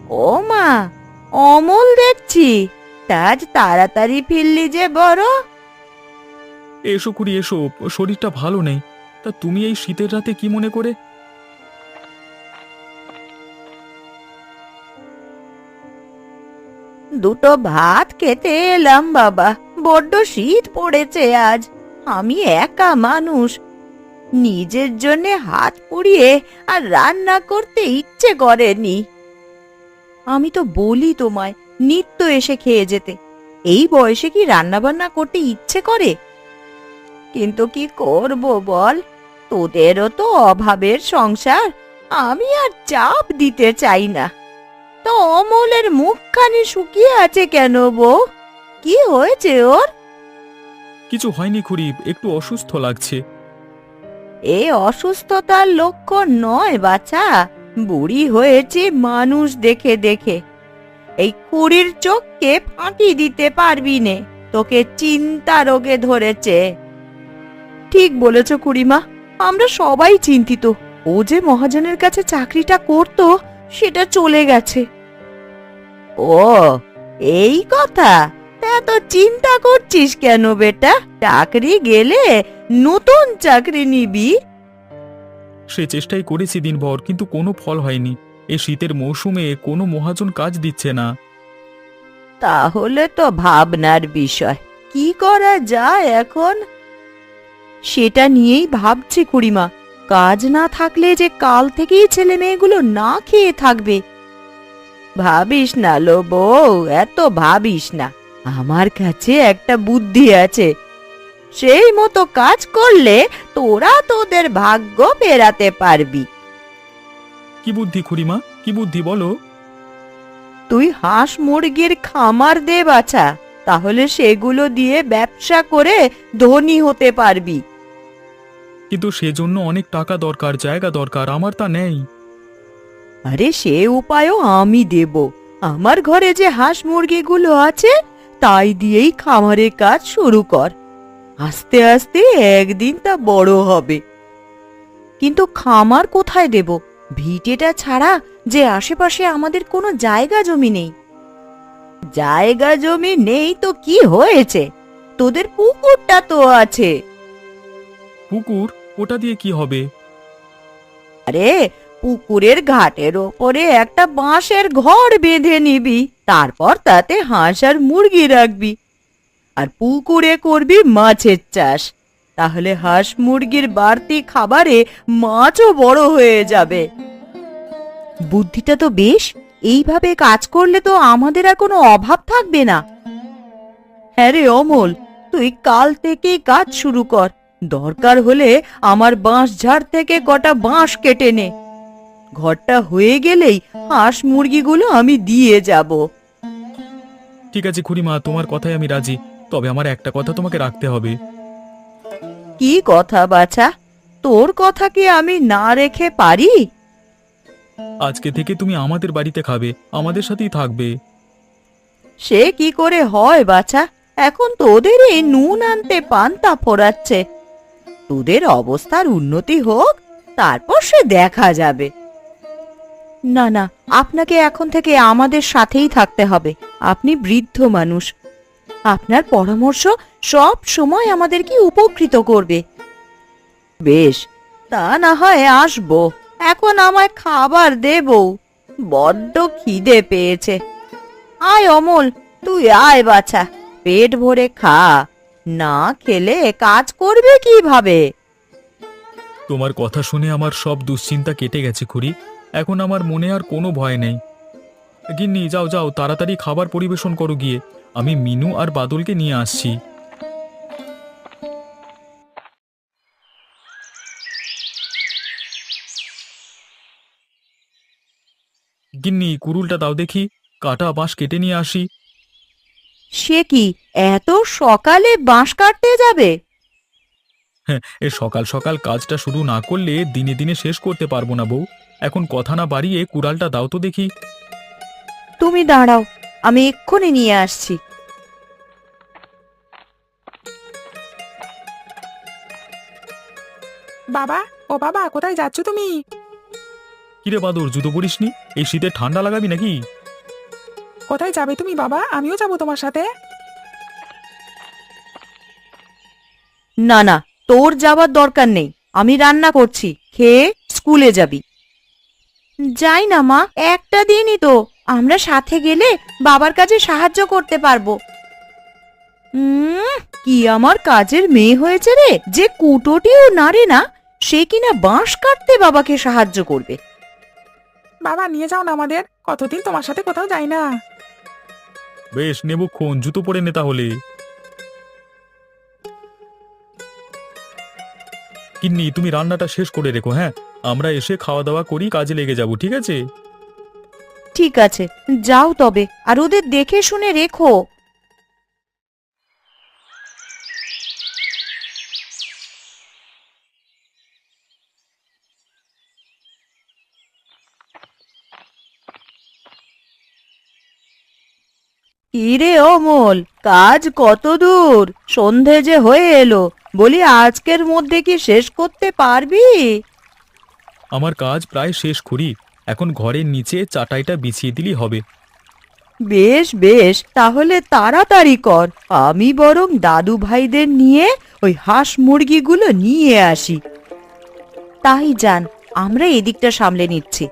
ও মা, অমল দেখছি, তা আজ তাড়াতাড়ি ফিরলি যে বড়। এসো খুড়ি এসো, শরীরটা ভালো নেই। তা তুমি এই শীতের রাতে কি মনে করে? দুটো ভাত খেতে এলাম বাবা, বড্ড শীত পড়েছে আজ। আমি একা মানুষ, নিজের জন্যে হাত পুড়িয়ে আর রান্না করতে ইচ্ছে করেনি। আমি তো বলি তোমায় নিত্য এসে খেয়ে যেতে, এই বয়সে কি রান্না বান্না করতে ইচ্ছে করে? কিন্তু কি করব বল, তোদেরও তো অভাবের সংসার, আমি আর চাপ দিতে চাই না। তো অমলের মুখখানি শুকিয়ে আছে কেন বউ? কি হয়েছে ওর? কিছু হয়নি খুড়ি, একটু অসুস্থ লাগছে। এ অসুস্থতার লক্ষণ নয় বাছা, বুড়ি হয়েছে মানুষ দেখে দেখে। এই খুড়ির চোখকে ফাঁকি দিতে পারবি নে, তোকে চিন্তা রোগে ধরেছে। ঠিক বলেছ খুড়িমা, আমরা সবাই চিন্তিত। ও যে মহাজনের কাছে চাকরিটা করত, সেটা চলে গেছে। ও, এই কথা? এত চিন্তা করছিস কেন বেটা? চাকরি গেলে নতুন চাকরি নিবি। সে চেষ্টাই করেছি দিনভর, কিন্তু কোনো ফল হয়নি। এই শীতের মৌসুমে কোনো মহাজন কাজ দিচ্ছে না। তাহলে তো ভাবনার বিষয়, কি করা যায় এখন? সেটা নিয়েই ভাবছি খুড়িমা, কাজ না থাকলে যে কাল থেকেই ছেলে মেয়েগুলো না খেয়ে থাকবে। ভাবিস না লো বউ, এত ভাবিস না। আমার কাছে একটা বুদ্ধি আছে, সেই মতো কাজ করলে তোরা তোদের ভাগ্য ফেরাতে পারবি। কি বুদ্ধি খুড়িমা, কি বুদ্ধি বলো? তুই হাঁস মুরগির খামার দে বাছা, তাহলে সেগুলো দিয়ে ব্যবসা করে ধনী হতে পারবি। কিন্তু সেজন্য অনেক টাকা দরকার, জায়গা দরকার, আমার তা নেই। আরে সে উপায়ও আমি দেব। আমার ঘরে যে হাঁস মুরগিগুলো আছে, তাই দিয়েই খামারের কাজ শুরু কর। আস্তে আস্তে একদিন তা বড় হবে। কিন্তু খামার কোথায় দেব? ভিটেটা ছাড়া যে আশেপাশে আমাদের কোনো জায়গা জমি নেই। জায়গা জমি নেই তো কি হয়েছে, তোদের পুকুরটা তো আছে। পুকুর? ওটা দিয়ে কি হবে? আরে, পুকুরের ঘাটের ওপরে একটা বাঁশের ঘর বেঁধে নিবি, তারপর তাতে হাঁস আর মুরগি রাখবি। আর পুকুরে করবি মাছের চাষ, তাহলে হাঁস মুরগির বাড়তি খাবারে মাছও বড় হয়ে যাবে। বুদ্ধিটা তো বেশ, এইভাবে কাজ করলে তো আমাদের আর কোনো অভাব থাকবে না। হ্যাঁ রে অমল, তুই কাল থেকেই কাজ শুরু কর। দরকার হলে আমার বাঁশ ঝাড় থেকে কটা বাঁশ কেটে নে। ঘরটা হয়ে গেলেই হাঁস মুরগিগুলো আমি দিয়ে যাব। ঠিক আছে খুড়িমা, তোমার কথায় আমি রাজি। তবে আমার একটা কথা তোমাকে রাখতে হবে। কি কথা বাছা? তোর কথা কি আমি না রেখে পারি? আজকে থেকে তুমি আমাদের বাড়িতে খাবে, আমাদের সাথেই থাকবে। সে কি করে হয় বাছা? এখন তোদের এই নুন আনতে পান্তা ফোরাচ্ছে। তোদের অবস্থার উন্নতি হোক, তারপর সে দেখা যাবে। না না, আপনাকে এখন থেকে আমাদের সাথেই থাকতে হবে। আপনি বৃদ্ধ মানুষ, আপনার পরামর্শ সব সময় আমাদেরকে উপকৃত করবে। বেশ, তা না হয় আসবো। এখন আমায় খাবার দে বউ, বড্ড খিদে পেয়েছে। আয় অমল, তুই আয় বাছা, পেট ভরে খা। না খেলে কাজ করবে কিভাবে? তোমার কথা শুনে আমার সব দুশ্চিন্তা কেটে গেছে খুড়ি। এখন আমার মনে আর কোনো ভয় নেই। গিন্নি, যাও যাও, তাড়াতাড়ি খাবার পরিবেশন করো গিয়ে। আমি মিনু আর বাদলকে নিয়ে আসছি। গিন্নি, কুড়ুলটা দাও দেখি, কাটা বাঁশ কেটে নিয়ে আসি। সে কি, এত সকালে বাঁশ কাটতে যাবে? হ্যাঁ, এ সকাল সকাল কাজটা শুরু না করলে দিনে দিনে শেষ করতে পারবো না বউ। এখন কথা না বাড়িয়ে কুড়ালটা দাও তো দেখি। তুমি দাঁড়াও, আমি এক্ষুনি নিয়ে আসছি। বাবা, ও বাবা, কোথায় যাচ্ছ তুমি? কিরে বাদর, জুতো পরিসনি? এই শীতে ঠান্ডা লাগাবি নাকি? কোথায় যাবে তুমি বাবা? আমিও যাব তোমার সাথে। না না, তোর যাবার দরকার নেই, আমি রান্না করছি, খেয়ে স্কুলে যাবি। যাই না মা, একটা দিনই তো, আমরা সাথে গেলে বাবার কাজে সাহায্য করতে পারবো। কি আমার কাজের মেয়ে হয়েছে রে, যে কুটোটিও নাড়ে না, সে কিনা বাঁশ কাটতে বাবাকে সাহায্য করবে। বাবা নিয়ে যাও না আমাদের, কতদিন তোমার সাথে কোথাও যাই না। বেশ, নেবুক্ষণ, জুতো পরে নে তাহলে। গিন্নি, তুমি রান্নাটা শেষ করে রেখো, হ্যাঁ? আমরা এসে খাওয়া দাওয়া করি, কাজে লেগে যাব, ঠিক আছে? ঠিক আছে, যাও তবে, আর ওদের দেখে শুনে রেখো। কিরে অমল, কাজ কত দূর? সন্ধে যে হয়ে এলো, বলি আজকের মধ্যে কি শেষ করতে পারবি? আমার কাজ প্রায় শেষ করি, এখন ঘরের নিচে চাটাইটা বিছিয়ে দিলেই হবে। বেশ বেশ, তাহলে তাড়াতাড়ি কর, আমি বরং দাদু ভাইদের নিয়ে ওই হাঁস মুরগিগুলো নিয়ে আসি। তাই যান, আমরা এদিকটা সামলে নিচ্ছি।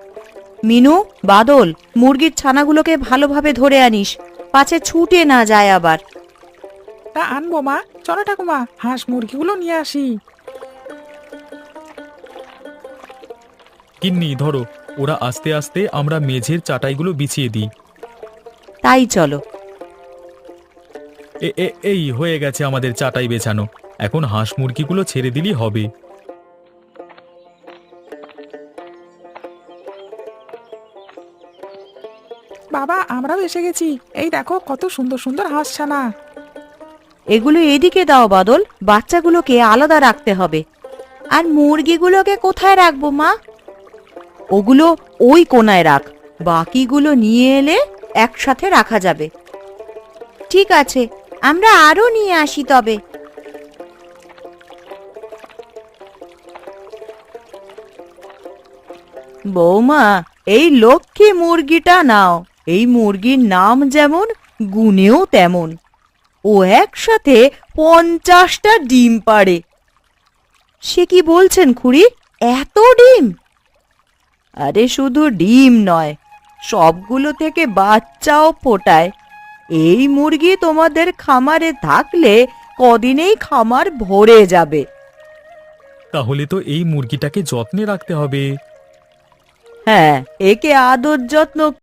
মিনু, বাদল, মুরগির ছানাগুলোকে ভালোভাবে ধরে আনিস, পাছে ছুটে না যায় আবার। তা আনবো মা, চলো ঠাকুমা হাঁস মুরগিগুলো নিয়ে আসি। গিন্নি ধরো, ওরা আস্তে আস্তে আমরা মেঝের চাটাইগুলো বিছিয়ে দিই। তাই চলো। এই হয়ে গেছে আমাদের চাটাই বেছানো, এখন হাঁস মুরগিগুলো ছেড়ে দিলেই হবে। বাবা আমরাও এসে গেছি, এই দেখো কত সুন্দর সুন্দর হাঁস ছানা। এগুলো এদিকে দাও বাদল, বাচ্চাগুলোকে আলাদা রাখতে হবে। আর মুরগিগুলোকে কোথায় রাখবো মা? ওগুলো ওই কোনায় রাখ, বাকিগুলো নিয়ে এলে একসাথে রাখা যাবে। ঠিক আছে, আমরা আরো নিয়ে আসি তবে। বৌমা, এই লক্ষ্মী মুরগিটা নাও, এই মুরগির নাম যেমন গুণেও তেমন। ও একসাথে 50টা ডিম পাড়ে। সে কি বলছেন খুড়ি, এত ডিম? আরে শুধু ডিম নয়, সবগুলো থেকে বাচ্চাও ফোটায়। এই মুরগি তোমাদের খামারে থাকলে কদিনেই খামার ভরে যাবে। তাহলে তো এই মুরগিটাকে যত্নে রাখতে হবে। হ্যাঁ, একে আদর যত্ন